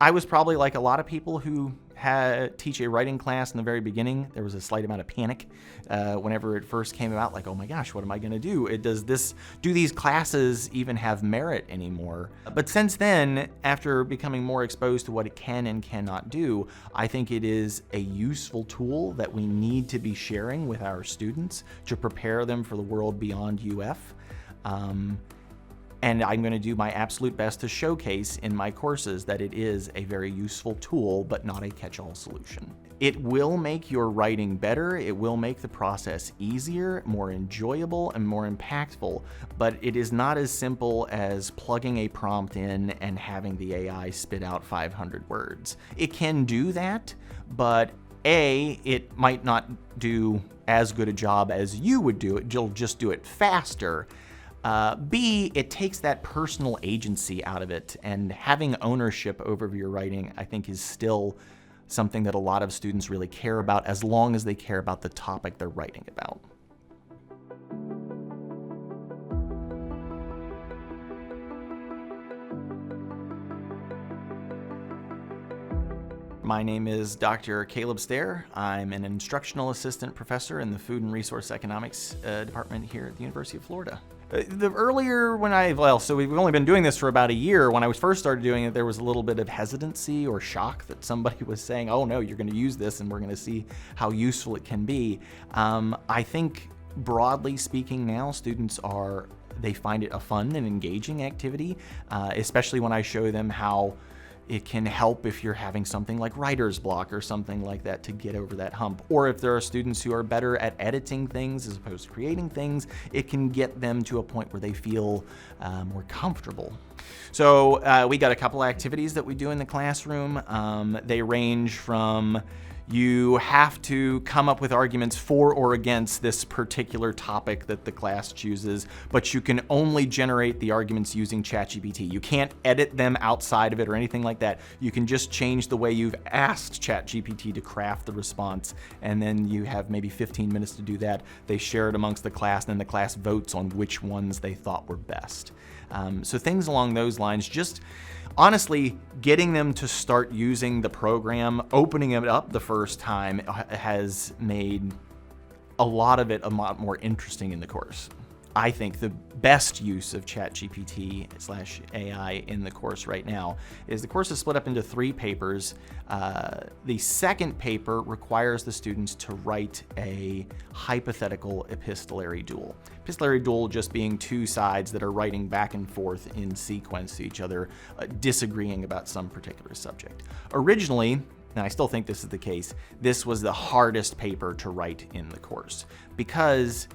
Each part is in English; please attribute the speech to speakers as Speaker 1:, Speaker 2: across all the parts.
Speaker 1: I was probably like a lot of people who teach a writing class in the very beginning. There was a slight amount of panic whenever it first came about, like, oh my gosh, what am I going to do? Do these classes even have merit anymore? But since then, after becoming more exposed to what it can and cannot do, I think it is a useful tool that we need to be sharing with our students to prepare them for the world beyond UF. And I'm going to do my absolute best to showcase in my courses that it is a very useful tool, but not a catch-all solution. It will make your writing better, it will make the process easier, more enjoyable, and more impactful, but it is not as simple as plugging a prompt in and having the AI spit out 500 words. It can do that, but A, it might not do as good a job as you would do it, you'll just do it faster. B, it takes that personal agency out of it, and having ownership over your writing, I think, is still something that a lot of students really care about, as long as they care about the topic they're writing about. My name is Dr. Caleb Stair. I'm an instructional assistant professor in the Food and Resource Economics department here at the University of Florida. We've only been doing this for about a year. When I first started doing it, there was a little bit of hesitancy or shock that somebody was saying, oh no, you're going to use this and we're going to see how useful it can be. I think broadly speaking now, students they find it a fun and engaging activity, especially when I show them how it can help if you're having something like writer's block or something like that to get over that hump. Or if there are students who are better at editing things as opposed to creating things, it can get them to a point where they feel more comfortable. So we got a couple activities that we do in the classroom. They range from you have to come up with arguments for or against this particular topic that the class chooses, but you can only generate the arguments using ChatGPT. You can't edit them outside of it or anything like that. You can just change the way you've asked ChatGPT to craft the response, and then you have maybe 15 minutes to do that. They share it amongst the class, and then the class votes on which ones they thought were best. So things along those lines, just honestly, getting them to start using the program, opening it up the first time has made a lot of it a lot more interesting in the course. I think the best use of ChatGPT/AI in the course right now is the course is split up into 3 papers. The second paper requires the students to write a hypothetical epistolary duel. Epistolary duel just being 2 sides that are writing back and forth in sequence to each other, disagreeing about some particular subject. Originally, and I still think this is the case, this was the hardest paper to write in the course because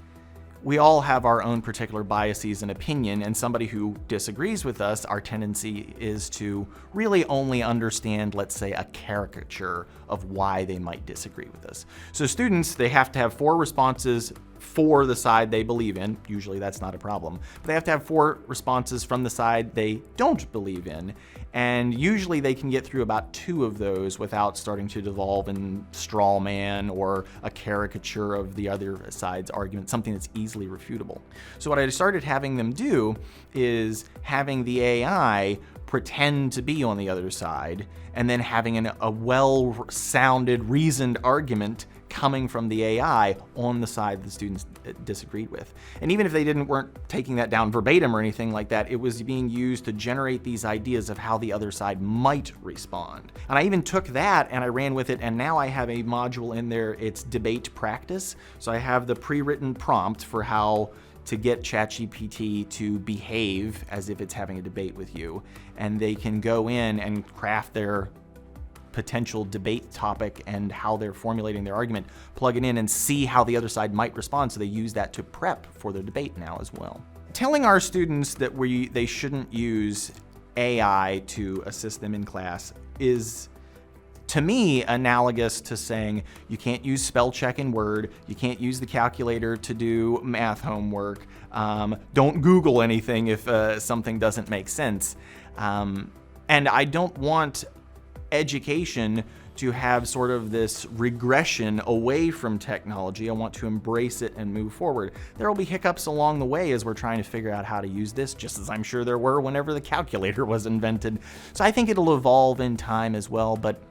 Speaker 1: we all have our own particular biases and opinion, and somebody who disagrees with us, our tendency is to really only understand, let's say, a caricature of why they might disagree with us. So students, they have to have 4 responses for the side they believe in. Usually that's not a problem. But they have to have 4 responses from the side they don't believe in. And usually they can get through about 2 of those without starting to devolve in strawman or a caricature of the other side's argument, something that's easily refutable. So what I started having them do is having the AI pretend to be on the other side, and then having a well-sounded, reasoned argument coming from the AI on the side the students disagreed with. And even if they weren't taking that down verbatim or anything like that, it was being used to generate these ideas of how the other side might respond. And I even took that and I ran with it, and now I have a module in there, it's debate practice. So I have the pre-written prompt for how to get ChatGPT to behave as if it's having a debate with you. And they can go in and craft their potential debate topic and how they're formulating their argument, plug it in and see how the other side might respond, so they use that to prep for their debate now as well. Telling our students that they shouldn't use AI to assist them in class is, to me, analogous to saying you can't use spell check in Word, you can't use the calculator to do math homework, don't Google anything if something doesn't make sense. And I don't want education to have sort of this regression away from technology. I want to embrace it and move forward. There will be hiccups along the way as we're trying to figure out how to use this, just as I'm sure there were whenever the calculator was invented. So I think it'll evolve in time as well, but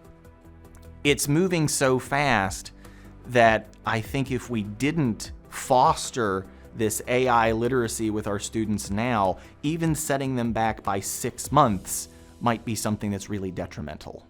Speaker 1: it's moving so fast that I think if we didn't foster this AI literacy with our students now, even setting them back by 6 months might be something that's really detrimental.